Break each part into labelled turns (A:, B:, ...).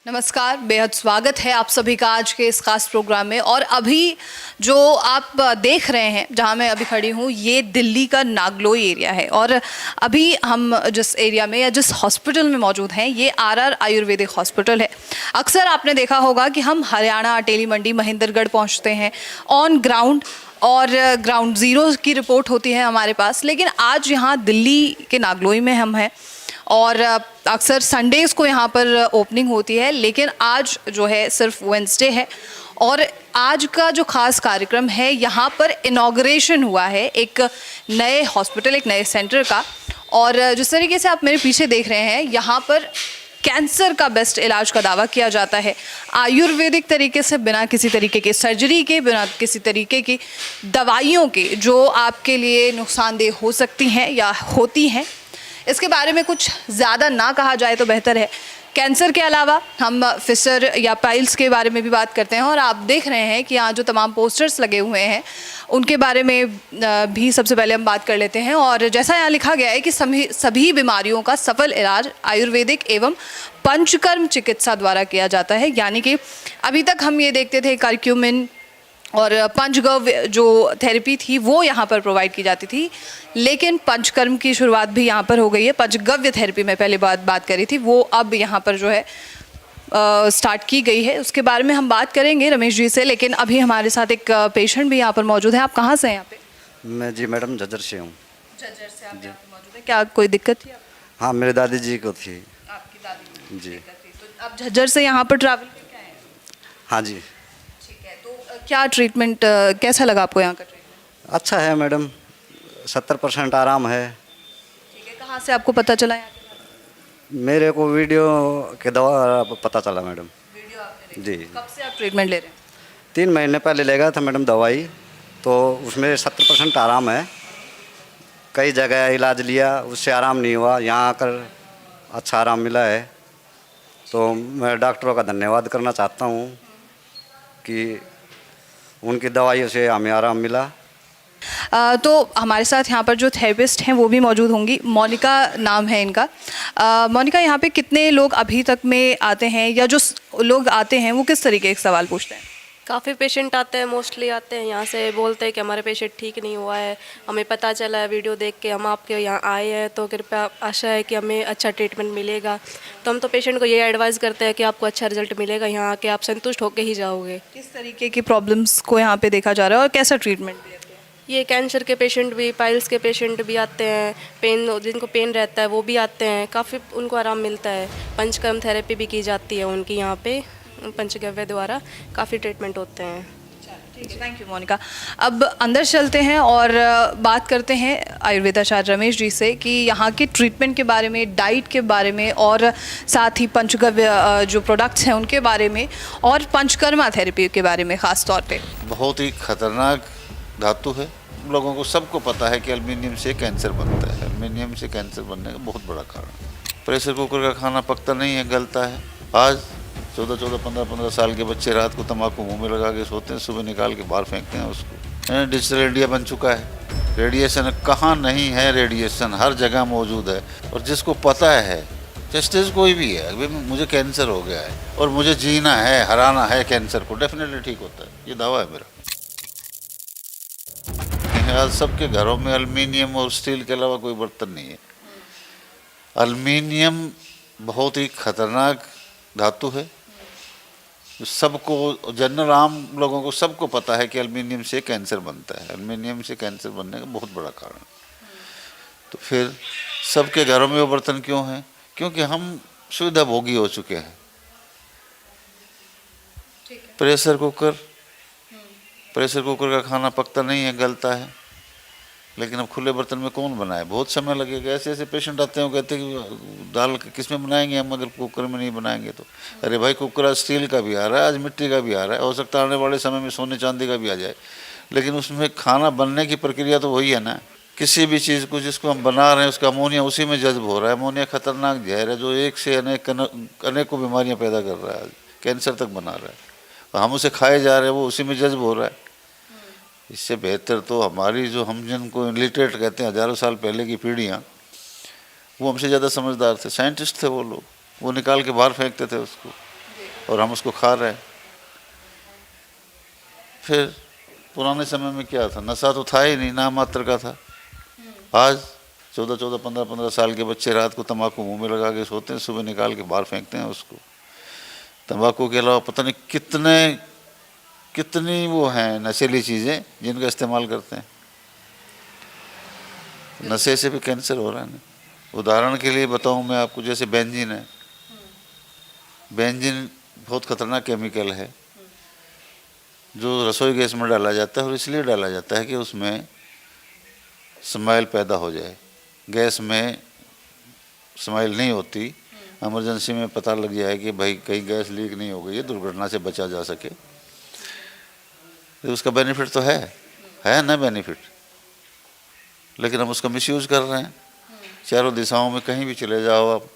A: नमस्कार, बेहद स्वागत है आप सभी का आज के इस खास प्रोग्राम में। और अभी जो आप देख रहे हैं, जहां मैं अभी खड़ी हूं, ये दिल्ली का नागलोई एरिया है। और अभी हम जिस एरिया में या जिस हॉस्पिटल में मौजूद हैं, ये आरआर आयुर्वेदिक हॉस्पिटल है। अक्सर आपने देखा होगा कि हम हरियाणा, अटेली मंडी, महेंद्रगढ़ पहुंचते हैं ऑन ग्राउंड, और ग्राउंड ज़ीरो की रिपोर्ट होती है हमारे पास। लेकिन आज यहाँ दिल्ली के नागलोई में हम हैं, और अक्सर संडेज़ को यहाँ पर ओपनिंग होती है, लेकिन आज जो है सिर्फ वेंसडे है। और आज का जो ख़ास कार्यक्रम है, यहाँ पर इनॉग्रेशन हुआ है एक नए हॉस्पिटल, एक नए सेंटर का। और जिस तरीके से आप मेरे पीछे देख रहे हैं, यहाँ पर कैंसर का बेस्ट इलाज का दावा किया जाता है आयुर्वेदिक तरीके से, बिना किसी तरीके के सर्जरी के, बिना किसी तरीके की दवाइयों के, जो आपके लिए नुकसानदेह हो सकती हैं या होती हैं। इसके बारे में कुछ ज़्यादा ना कहा जाए तो बेहतर है। कैंसर के अलावा हम फिशर या पाइल्स के बारे में भी बात करते हैं। और आप देख रहे हैं कि यहाँ जो तमाम पोस्टर्स लगे हुए हैं, उनके बारे में भी सबसे पहले हम बात कर लेते हैं। और जैसा यहाँ लिखा गया है कि सभी बीमारियों का सफल इलाज आयुर्वेदिक एवं पंचकर्म चिकित्सा द्वारा किया जाता है। यानी कि अभी तक हम ये देखते थे कर्क्यूमिन और पंचगव्य जो थेरेपी थी वो यहाँ पर प्रोवाइड की जाती थी, लेकिन पंचकर्म की शुरुआत भी यहाँ पर हो गई है। पंचगव्य थेरेपी में पहले बात करी थी, वो अब यहाँ पर जो है स्टार्ट की गई है। उसके बारे में हम बात करेंगे रमेश जी से, लेकिन अभी हमारे साथ एक पेशेंट भी यहाँ पर मौजूद है। आप कहाँ से हैं यहाँ पे?
B: मैं जी मैडम झज्जर से हूँ।
A: झज्जर से आप यहाँ पे मौजूद है, क्या कोई दिक्कत थी आपको?
B: हाँ, मेरे दादी जी को थी।
A: आपकी दादी को
B: जी।
A: दिक्कत थी, तो आप झज्जर से यहाँ पर ट्रैवल करके आए हैं?
B: हाँ जी।
A: क्या ट्रीटमेंट, कैसा लगा आपको यहाँ का ट्रीटमेंट?
B: अच्छा है मैडम, 70% आराम है।
A: ठीक है, कहाँ से आपको पता चला यहाँ के बारे में?
B: मेरे को वीडियो के द्वारा पता चला मैडम।
A: वीडियो आपने
B: जी।
A: देखी? कब से आप ट्रीटमेंट ले रहे हैं?
B: 3 महीने पहले ले गया था मैडम दवाई, तो उसमें 70% आराम है। कई जगह इलाज लिया, उससे आराम नहीं हुआ। यहाँ आकर अच्छा आराम मिला है, तो मैं डॉक्टरों का धन्यवाद करना चाहता हूँ कि उनकी दवाइयों से हमें आराम मिला।
A: तो हमारे साथ यहाँ पर जो थेरेपिस्ट हैं वो भी मौजूद होंगी। मोनिका नाम है इनका। मोनिका, यहाँ पे कितने लोग अभी तक में आते हैं, या जो लोग आते हैं वो किस तरीके के सवाल पूछते हैं?
C: काफ़ी पेशेंट आते हैं, मोस्टली आते हैं यहाँ से, बोलते हैं कि हमारे पेशेंट ठीक नहीं हुआ है, हमें पता चला है वीडियो देख के, हम आपके यहाँ आए हैं, तो कृपया आशा है कि हमें अच्छा ट्रीटमेंट मिलेगा। तो हम तो पेशेंट को ये एडवाइस करते हैं कि आपको अच्छा रिजल्ट मिलेगा, यहाँ आके आप संतुष्ट होकर ही जाओगे।
A: किस तरीके की प्रॉब्लम्स को यहाँ पे देखा जा रहा है और कैसा ट्रीटमेंट देते हैं?
C: ये कैंसर के पेशेंट भी, पाइल्स के पेशेंट भी आते हैं, जिनको पेन रहता है वो भी आते हैं, काफ़ी उनको आराम मिलता है। पंचकर्म थेरेपी भी की जाती है उनकी यहाँ पे, पंचगव्य द्वारा काफ़ी ट्रीटमेंट होते हैं।
A: Thank you Monika. अब अंदर चलते हैं और बात करते हैं आयुर्वेदाचार्य रमेश जी से कि यहाँ के ट्रीटमेंट के बारे में, डाइट के बारे में, और साथ ही पंचगव्य जो प्रोडक्ट्स हैं उनके बारे में, और पंचकर्मा थेरेपी के बारे में ख़ास तौर पे।
D: बहुत ही खतरनाक धातु है। लोगों को सबको पता है कि एल्युमिनियम से कैंसर बनता है। एल्युमिनियम से कैंसर बनने का बहुत बड़ा कारण। प्रेशर कुकर का खाना पकता नहीं है, गलता है। आज 14-14, 15-15 साल के बच्चे रात को तंबाकू मुंह में लगा के सोते हैं, सुबह निकाल के बाहर फेंकते हैं उसको। डिजिटल इंडिया बन चुका है। रेडिएशन कहाँ नहीं है, रेडिएशन हर जगह मौजूद है। और जिसको पता है, जस्टिस कोई भी है, अभी मुझे कैंसर हो गया है और मुझे जीना है, हराना है कैंसर को, डेफिनेटली ठीक होता है, ये दावा है मेरा। आज सबके घरों में एल्युमिनियम और स्टील के अलावा कोई बर्तन नहीं है। एल्युमिनियम बहुत ही खतरनाक धातु है। सबको, जनरल आम लोगों को सबको पता है कि एल्युमिनियम से कैंसर बनता है। एल्युमिनियम से कैंसर बनने का बहुत बड़ा कारण। तो फिर सबके घरों में वो बर्तन क्यों हैं? क्योंकि हम सुविधा भोगी हो चुके हैं। प्रेशर कुकर का खाना पकता नहीं है, गलता है। लेकिन अब खुले बर्तन में कौन बनाए? बहुत समय लगेगा। ऐसे ऐसे पेशेंट आते हैं, कहते हैं कि दाल किस में बनाएंगे हम, अगर कुकर में नहीं बनाएंगे तो। अरे भाई, कुकर आज स्टील का भी आ रहा है, आज मिट्टी का भी आ रहा है, हो सकता है आने वाले समय में सोने चांदी का भी आ जाए, लेकिन उसमें खाना बनने की प्रक्रिया तो वही है ना। किसी भी चीज़ को जिसको हम बना रहे हैं, उसका अमोनिया उसी में जज्ब हो रहा है। अमोनिया खतरनाक जहर है जो एक से अनेकों बीमारियाँ पैदा कर रहा है, कैंसर तक बना रहा है। हम उसे खाए जा रहे हैं, वो उसी में जज्ब हो रहा है। इससे बेहतर तो हमारी जो, हम जिनको इलिटरेट कहते हैं, हज़ारों साल पहले की पीढ़ियाँ, वो हमसे ज़्यादा समझदार थे, साइंटिस्ट थे वो लोग। वो निकाल के बाहर फेंकते थे उसको। और हम उसको खा रहे हैं। फिर पुराने समय में क्या था, नशा तो था ही नहीं, नाम मात्र का था। आज 14-14, 15-15 साल के बच्चे रात को तंबाकू मुंह में लगा के सोते हैं, सुबह निकाल के बाहर फेंकते हैं उसको। तंबाकू के अलावा पता नहीं कितनी वो हैं नशीली चीज़ें जिनका इस्तेमाल करते हैं। नशे से भी कैंसर हो रहा है ना। उदाहरण के लिए बताऊं मैं आपको, जैसे बेंजीन है। बेंजीन बहुत खतरनाक केमिकल है जो रसोई गैस में डाला जाता है, और इसलिए डाला जाता है कि उसमें स्मेल पैदा हो जाए। गैस में स्मेल नहीं होती, इमरजेंसी में पता लग जाए कि भाई कहीं गैस लीक नहीं हो गई है, दुर्घटना से बचा जा सके। तो उसका बेनिफिट तो है ना बेनिफिट, लेकिन हम उसका मिसयूज कर रहे हैं। चारों दिशाओं में कहीं भी चले जाओ आप,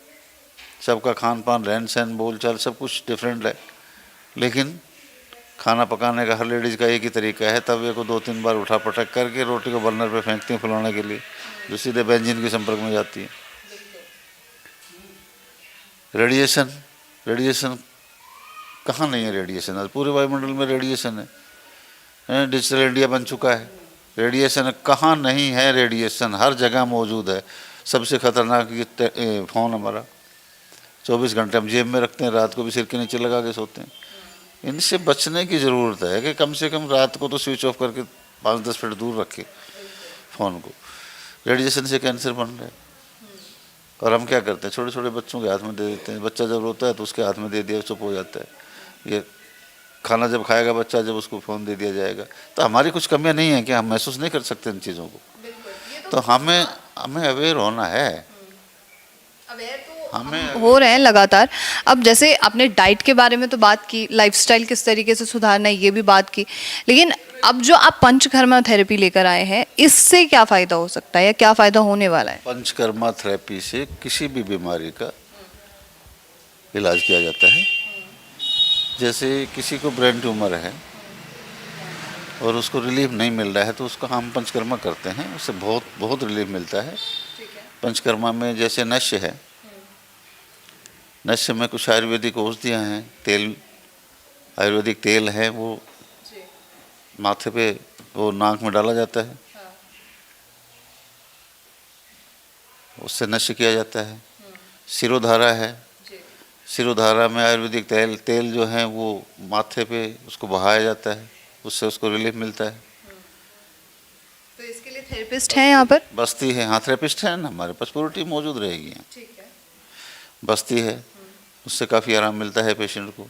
D: सबका खान पान, रहन सहन, बोल चाल सब कुछ डिफरेंट है, लेकिन खाना पकाने का हर लेडीज़ का एक ही तरीका है, तवे को 2-3 बार उठा पटक करके रोटी को बर्नर पे फेंकती हैं फुलाने के लिए, जो सीधे बेंजीन के संपर्क में जाती है। रेडिएशन कहाँ नहीं है रेडिएशन, आज पूरे वायुमंडल में रेडिएशन है। डिजिटल इंडिया बन चुका है, रेडिएशन कहाँ नहीं है, रेडिएशन हर जगह मौजूद है। सबसे खतरनाक ये फ़ोन हमारा 24 घंटे हम जेब में रखते हैं, रात को भी सिर के नीचे लगा के सोते हैं। इनसे बचने की ज़रूरत है कि कम से कम रात को तो स्विच ऑफ करके 5-10 फीट दूर रखें फ़ोन को। रेडिएशन से कैंसर बन रहा है, और हम क्या करते हैं, छोटे छोटे बच्चों के हाथ में दे देते हैं। बच्चा जब रोता है तो उसके हाथ में दे दिया, चुप हो जाता है। ये खाना जब खाएगा बच्चा, जब उसको फ़ोन दे दिया जाएगा, तो हमारी कुछ कमियां नहीं है कि हम महसूस नहीं कर सकते इन चीज़ों को। तो हमें अवेयर होना है। हमें
A: हो रहे हैं लगातार। अब जैसे आपने डाइट के बारे में तो बात की, लाइफस्टाइल किस तरीके से सुधारना है ये भी बात की, लेकिन अब जो आप पंचकर्मा थेरेपी लेकर आए हैं, इससे क्या फ़ायदा हो सकता है या क्या फ़ायदा होने वाला है?
D: पंचकर्मा थेरेपी से किसी भी बीमारी का इलाज किया जाता है। जैसे किसी को ब्रेन ट्यूमर है और उसको रिलीफ नहीं मिल रहा है, तो उसका हम पंचकर्मा करते हैं, उससे बहुत रिलीफ मिलता है। पंचकर्मा में जैसे नश्य है, नश्य में कुछ आयुर्वेदिक औषधियाँ हैं, तेल, आयुर्वेदिक तेल है, वो माथे पे वो नाक में डाला जाता है, उससे नश्य किया जाता है। सिरोधारा है, सिरोधारा में आयुर्वेदिक तेल जो है वो माथे पे उसको बहाया जाता है, उससे उसको रिलीफ मिलता है।
A: तो इसके लिए थेरेपिस्ट हैं यहाँ पर?
D: बस्ती है, हाँ थेरेपिस्ट है ना, हमारे पास पूरी टीम मौजूद रहेगी यहाँ।
A: ठीक है।
D: बस्ती है, उससे काफ़ी आराम मिलता है पेशेंट को।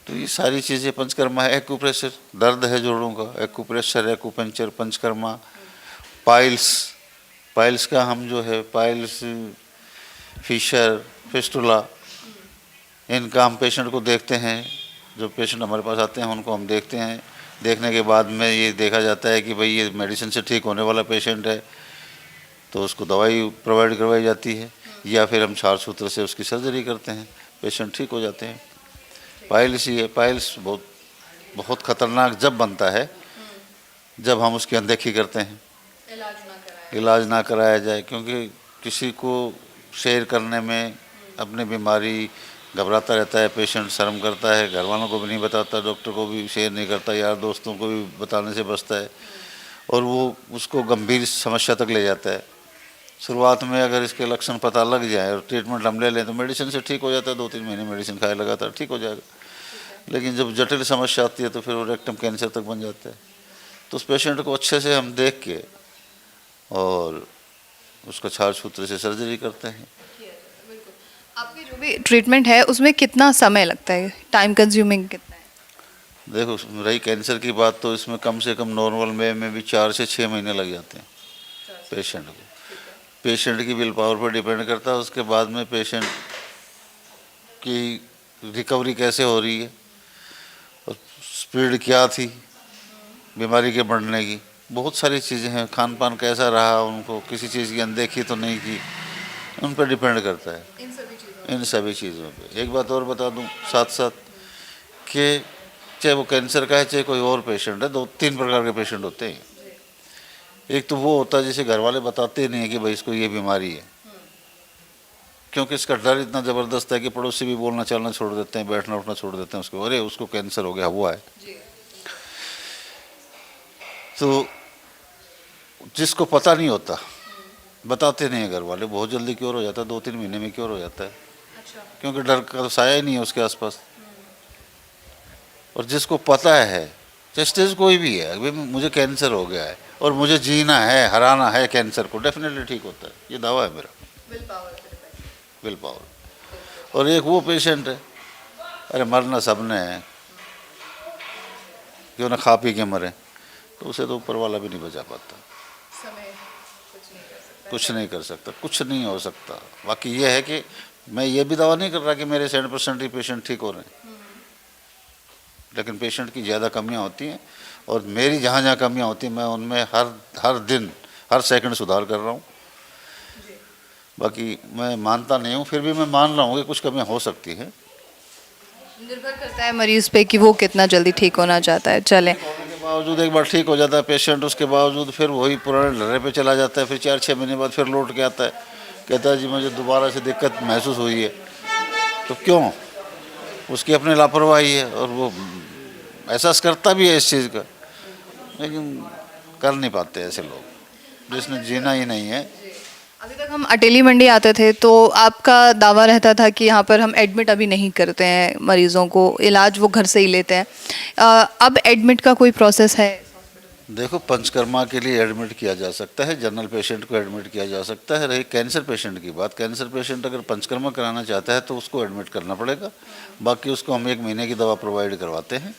D: तो ये सारी चीज़ें पंचकर्मा है। एक्यूप्रेशर, दर्द है जोड़ों का, एक्यूप्रेशर, एक्यूपंक्चर, पंचकर्मा। पाइल्स का हम जो है, पाइल्स, फिशर, फिस्टुला, इनका हम पेशेंट को देखते हैं। जो पेशेंट हमारे पास आते हैं उनको हम देखते हैं, देखने के बाद में ये देखा जाता है कि भाई ये मेडिसिन से ठीक होने वाला पेशेंट है, तो उसको दवाई प्रोवाइड करवाई जाती है, या फिर हम क्षार सूत्र से उसकी सर्जरी करते हैं, पेशेंट ठीक हो जाते हैं। पाइल्स ही है, पाइल्स बहुत खतरनाक जब बनता है जब हम उसकी अनदेखी करते हैं, इलाज ना कराया जाए। क्योंकि किसी को शेयर करने में अपनी बीमारी घबराता रहता है पेशेंट, शर्म करता है, घर वालों को भी नहीं बताता, डॉक्टर को भी शेयर नहीं करता, यार दोस्तों को भी बताने से बचता है, और वो उसको गंभीर समस्या तक ले जाता है। शुरुआत में अगर इसके लक्षण पता लग जाए और ट्रीटमेंट हम ले लें तो मेडिसिन से ठीक हो जाता है, 2-3 महीने मेडिसिन खाए लगातार ठीक हो जाएगा। लेकिन जब जटिल समस्या आती है तो फिर वो रेक्टम कैंसर तक बन जाता है। तो उस पेशेंट को अच्छे से हम देख के और उसका क्षार सूत्र से सर्जरी करते हैं।
A: आपकी जो भी ट्रीटमेंट है उसमें कितना समय लगता है, टाइम कंज्यूमिंग कितना है?
D: देखो, रही कैंसर की बात, तो इसमें कम से कम नॉर्मल में भी 4 से 6 महीने लग जाते हैं पेशेंट को। पेशेंट की विल पावर पर डिपेंड करता है उसके बाद में पेशेंट की रिकवरी कैसे हो रही है और स्पीड क्या थी बीमारी के बढ़ने की। बहुत सारी चीज़ें हैं, खान पान कैसा रहा, उनको किसी चीज़ की अनदेखी तो नहीं की, उन पर डिपेंड करता है, इन सभी चीज़ों पे। एक बात और बता दूं साथ साथ कि चाहे वो कैंसर का है चाहे कोई और पेशेंट है, 2-3 प्रकार के पेशेंट होते हैं। एक तो वो होता है जिसे घर वाले बताते नहीं है कि भाई इसको ये बीमारी है, क्योंकि इसका डर इतना ज़बरदस्त है कि पड़ोसी भी बोलना चलना छोड़ देते हैं, बैठना उठना छोड़ देते हैं उसको, अरे उसको कैंसर हो गया, हुआ है। तो जिसको पता नहीं होता, बताते नहीं है घर वाले, बहुत जल्दी क्योर हो जाता है, 2-3 महीने में क्योर हो जाता है। क्योंकि डर का तो साया ही नहीं है उसके आसपास। और जिसको पता है, चाहे स्टेज कोई भी है, अभी मुझे कैंसर हो गया है और मुझे जीना है, हराना है कैंसर को, डेफिनेटली ठीक होता है। ये दावा है मेरा, विल पावर। और एक वो पेशेंट है, अरे मरना सबने है, क्यों ना खा पी के मरे, तो उसे तो ऊपर वाला भी नहीं बचा पाता, कुछ नहीं कर सकता, कुछ नहीं हो सकता। बाकी ये है कि मैं ये भी दावा नहीं कर रहा कि मेरे 100% ही पेशेंट ठीक हो रहे हैं, लेकिन पेशेंट की ज़्यादा कमियां होती हैं और मेरी जहाँ जहाँ कमियां होती हैं मैं उनमें हर दिन हर सेकंड सुधार कर रहा हूँ। बाकी मैं मानता नहीं हूँ, फिर भी मैं मान रहा हूँ कि कुछ कमियां हो सकती हैं।
A: निर्भर करता है मरीज पे कि वो कितना जल्दी ठीक होना चाहता है। चलें,
D: होने के बावजूद एक बार ठीक हो जाता है पेशेंट, उसके बावजूद फिर वही पुराने ढर्रे पे चला जाता है, फिर 4-6 महीने बाद फिर लौट के आता है, कहता है जी मुझे दोबारा से दिक्कत महसूस हुई है। तो क्यों? उसकी अपनी लापरवाही है और वो एहसास करता भी है इस चीज़ का, लेकिन कर नहीं पाते ऐसे लोग जिसने जीना ही नहीं है।
A: अभी तक हम अटेली मंडी आते थे तो आपका दावा रहता था कि यहाँ पर हम एडमिट अभी नहीं करते हैं मरीज़ों को, इलाज वो घर से ही लेते हैं। अब एडमिट का कोई प्रोसेस है?
D: देखो, पंचकर्मा के लिए एडमिट किया जा सकता है, जनरल पेशेंट को एडमिट किया जा सकता है। रही कैंसर पेशेंट की बात, कैंसर पेशेंट अगर पंचकर्मा कराना चाहता है तो उसको एडमिट करना पड़ेगा। बाकी उसको हम 1 महीने की दवा प्रोवाइड करवाते हैं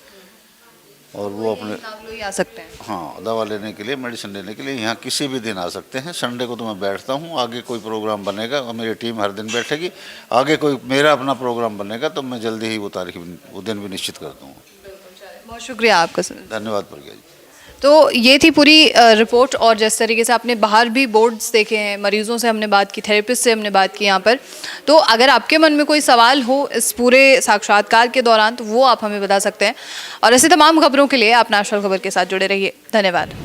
D: और वो अपने
A: नागलोई आ सकते हैं।
D: हाँ, दवा लेने के लिए, मेडिसिन लेने के लिए यहाँ किसी भी दिन आ सकते हैं। संडे को तो मैं बैठता हूँ, आगे कोई प्रोग्राम बनेगा और मेरी टीम हर दिन बैठेगी, आगे कोई मेरा अपना प्रोग्राम बनेगा तो मैं जल्दी ही वो तारीख वो दिन भी निश्चित कर दूँगा।
A: बहुत शुक्रिया आपका सर।
D: धन्यवाद प्रज्ञा जी।
A: तो ये थी पूरी रिपोर्ट। और जिस तरीके से आपने बाहर भी बोर्ड्स देखे हैं, मरीजों से हमने बात की, थेरेपिस्ट से हमने बात की यहाँ पर, तो अगर आपके मन में कोई सवाल हो इस पूरे साक्षात्कार के दौरान तो वो आप हमें बता सकते हैं। और ऐसी तमाम खबरों के लिए आप नेशनल खबर के साथ जुड़े रहिए। धन्यवाद।